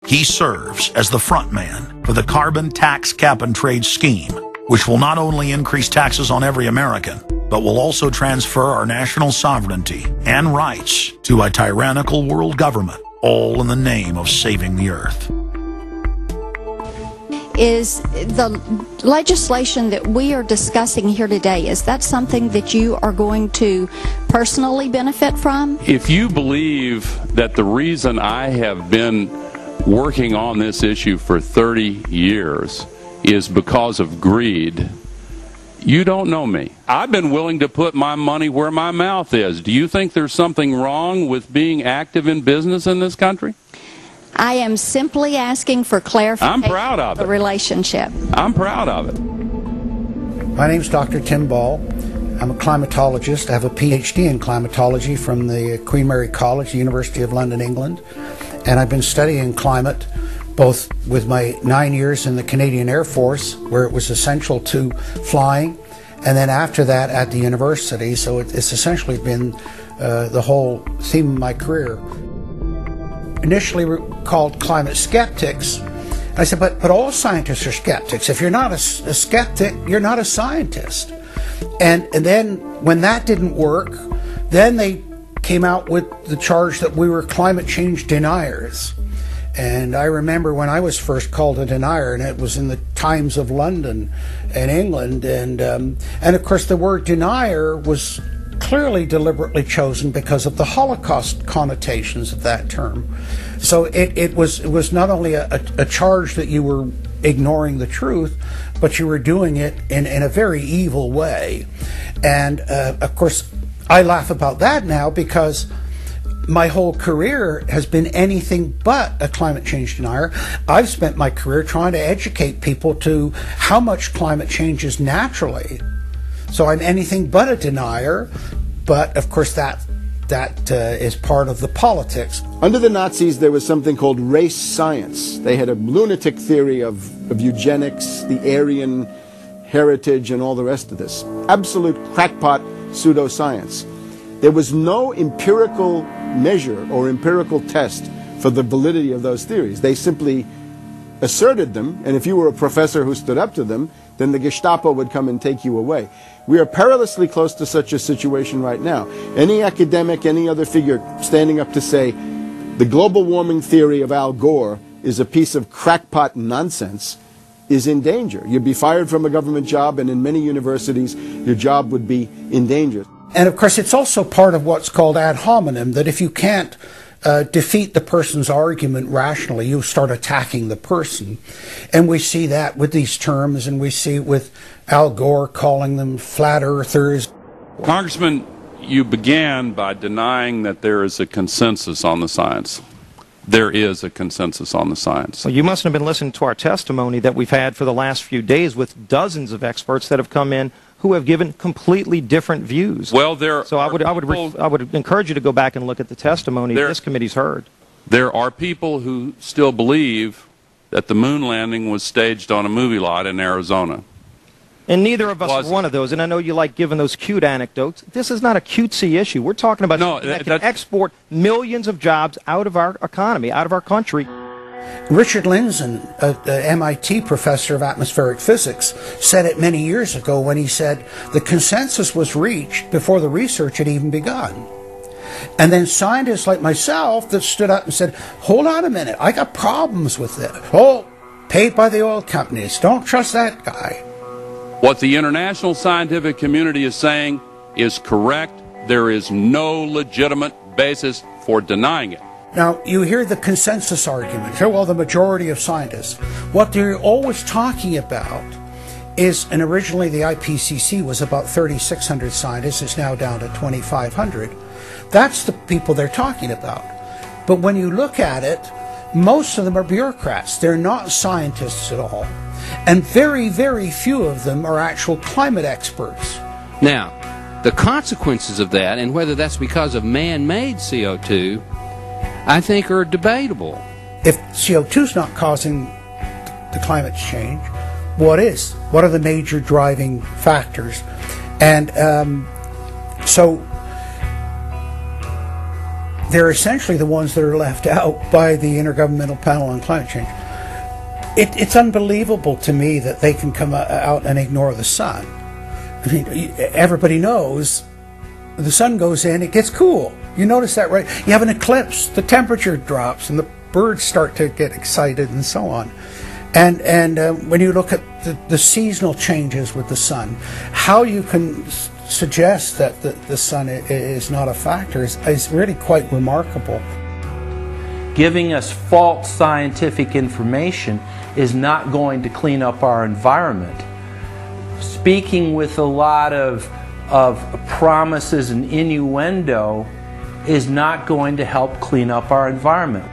He serves as the front man for the carbon tax cap and trade scheme, which will not only increase taxes on every American, but will also transfer our national sovereignty and rights to a tyrannical world government, all in the name of saving the earth. Is the legislation that we are discussing here today, is that something that you are going to personally benefit from? If you believe that the reason I have been working on this issue for 30 years is because of greed, you don't know me. I've been willing to put my money where my mouth is. Do you think there's something wrong with being active in business in this country? I am simply asking for clarification. I'm proud of it. The relationship. I'm proud of it. My name's Dr. Tim Ball. I'm a climatologist. I have a PhD in climatology from the Queen Mary College, the University of London, England. And I've been studying climate both with my 9 years in the Canadian Air Force, where it was essential to flying, and then after that at the university. So it's essentially been the whole theme of my career. Initially called climate skeptics. I said, but all scientists are skeptics. If you're not a skeptic, you're not a scientist. And then when that didn't work, then they came out with the charge that we were climate change deniers. And I remember when I was first called a denier, and it was in the Times of London and England, and of course the word denier was clearly deliberately chosen because of the Holocaust connotations of that term. So it was not only a charge that you were ignoring the truth, but you were doing it in a very evil way. And of course, I laugh about that now because my whole career has been anything but a climate change denier. I've spent my career trying to educate people to how much climate changes naturally. So I'm anything but a denier, but of course that is part of the politics. Under the Nazis, there was something called race science. They had a lunatic theory of eugenics, the Aryan heritage, and all the rest of this. Absolute crackpot pseudoscience. There was no empirical measure or empirical test for the validity of those theories. They simply asserted them, and if you were a professor who stood up to them, then the Gestapo would come and take you away. We are perilously close to such a situation right now. Any academic, any other figure standing up to say the global warming theory of Al Gore is a piece of crackpot nonsense is in danger. You'd be fired from a government job, and in many universities, your job would be in danger. And of course, it's also part of what's called ad hominem, that if you can't defeat the person's argument rationally, you start attacking the person. And we see that with these terms, and we see it with Al Gore calling them flat earthers. Congressman, you began by denying that there is a consensus on the science. There is a consensus on the science. Well, you mustn't have been listening to our testimony that we've had for the last few days with dozens of experts that have come in who have given completely different views. Well, I would encourage you to go back and look at the testimony this committee's heard. There are people who still believe that the moon landing was staged on a movie lot in Arizona. And neither of us are one of those, and I know you like giving those cute anecdotes. This is not a cutesy issue. We're talking about something that can export millions of jobs out of our economy, out of our country. Richard Lindzen, an MIT professor of atmospheric physics, said it many years ago when he said the consensus was reached before the research had even begun. And then scientists like myself that stood up and said, hold on a minute, I got problems with it. Oh, paid by the oil companies, don't trust that guy. What the international scientific community is saying is correct. There is no legitimate basis for denying it. Now, you hear the consensus argument. Well, the majority of scientists. What they're always talking about is, and originally the IPCC was about 3,600 scientists, it's now down to 2,500. That's the people they're talking about. But when you look at it, most of them are bureaucrats. They're not scientists at all. And very, very few of them are actual climate experts. Now, the consequences of that, and whether that's because of man-made CO2, I think are debatable. If CO2 is not causing the climate change, what is? What are the major driving factors? And so they're essentially the ones that are left out by the Intergovernmental Panel on Climate Change. It's unbelievable to me that they can come out and ignore the sun. I mean, everybody knows the sun goes in, it gets cool. You notice that, right? You have an eclipse, the temperature drops, and the birds start to get excited and so on. And when you look at the seasonal changes with the sun, how you can suggest that the sun is not a factor is really quite remarkable. Giving us false scientific information is not going to clean up our environment. Speaking with a lot of promises and innuendo is not going to help clean up our environment.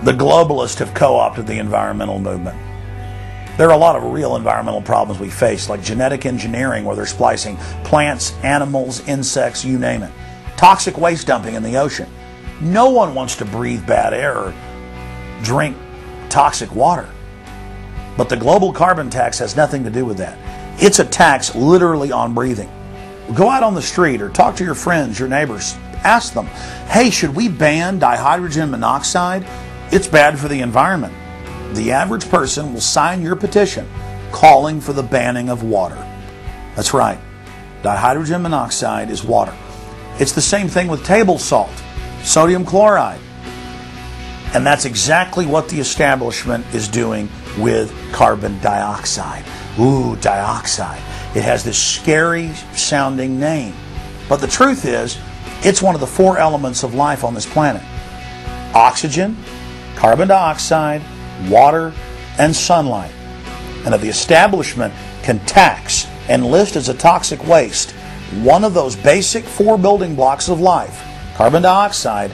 The globalists have co-opted the environmental movement. There are a lot of real environmental problems we face, like genetic engineering, where they're splicing plants, animals, insects, you name it. Toxic waste dumping in the ocean. No one wants to breathe bad air or drink toxic water. But the global carbon tax has nothing to do with that. It's a tax literally on breathing. Go out on the street or talk to your friends, your neighbors. Ask them, hey, should we ban dihydrogen monoxide? It's bad for the environment. The average person will sign your petition calling for the banning of water. That's right. Dihydrogen monoxide is water. It's the same thing with table salt, sodium chloride. And that's exactly what the establishment is doing with carbon dioxide. Ooh, dioxide. It has this scary sounding name. But the truth is, it's one of the 4 elements of life on this planet. Oxygen, carbon dioxide, water, and sunlight. And if the establishment can tax and list as a toxic waste one of those basic 4 building blocks of life, carbon dioxide,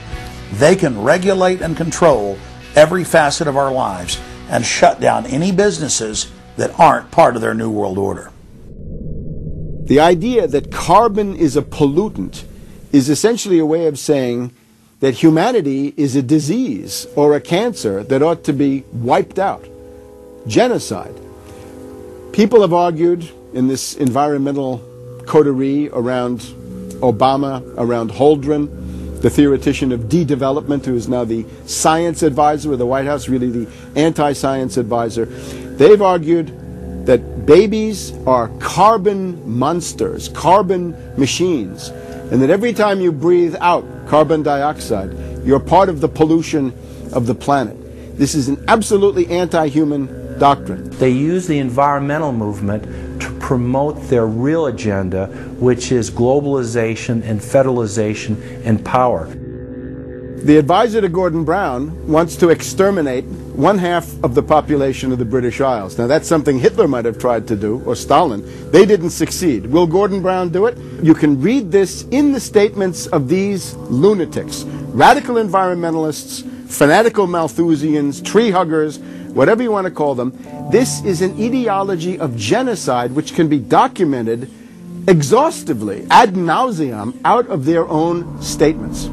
they can regulate and control every facet of our lives and shut down any businesses that aren't part of their New World Order. The idea that carbon is a pollutant is essentially a way of saying that humanity is a disease or a cancer that ought to be wiped out. Genocide. People have argued in this environmental coterie around Obama, around Holdren, the theoretician of de-development, who is now the science advisor of the White House, really the anti-science advisor. They've argued that babies are carbon monsters, carbon machines, and that every time you breathe out carbon dioxide, you're part of the pollution of the planet. This is an absolutely anti-human doctrine. They use the environmental movement to promote their real agenda, which is globalization and federalization and power. The advisor to Gordon Brown wants to exterminate 1/2 of the population of the British Isles. Now that's something Hitler might have tried to do, or Stalin. They didn't succeed. Will Gordon Brown do it? You can read this in the statements of these lunatics, radical environmentalists, fanatical Malthusians, tree huggers, whatever you want to call them. This is an ideology of genocide which can be documented exhaustively, ad nauseum, out of their own statements.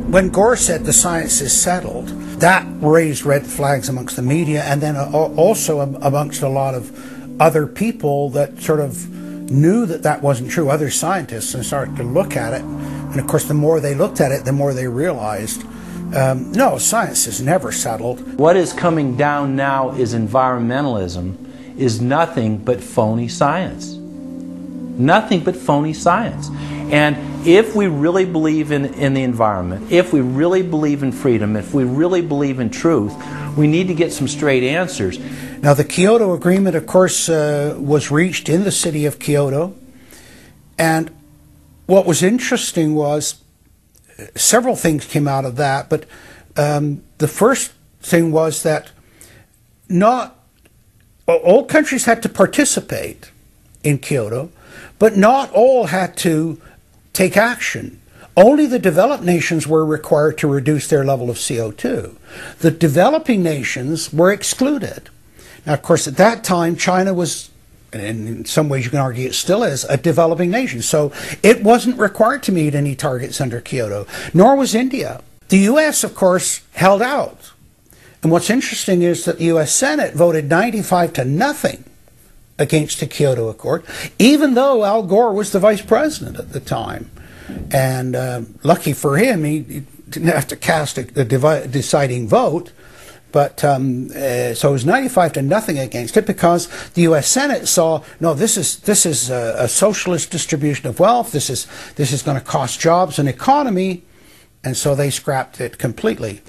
When Gore said the science is settled, that raised red flags amongst the media, and then also amongst a lot of other people that sort of knew that that wasn't true, other scientists, and started to look at it. And of course, the more they looked at it, the more they realized, no, science is never settled. What is coming down now is environmentalism, is nothing but phony science. Nothing but phony science. And if we really believe in the environment, if we really believe in freedom, if we really believe in truth, we need to get some straight answers. Now, the Kyoto Agreement, of course, was reached in the city of Kyoto. And what was interesting was several things came out of that. But the first thing was that all countries had to participate in Kyoto, but not all had to take action. Only the developed nations were required to reduce their level of CO2. The developing nations were excluded. Now, of course, at that time, China was, and in some ways you can argue it still is, a developing nation. So it wasn't required to meet any targets under Kyoto, nor was India. The U.S., of course, held out. And what's interesting is that the U.S. Senate voted 95-0 against the Kyoto Accord, even though Al Gore was the vice president at the time. And lucky for him, he didn't have to cast a deciding vote. But so it was 95-0 against it, because the U.S. Senate saw, no, this is a socialist distribution of wealth. This is going to cost jobs and economy, and so they scrapped it completely.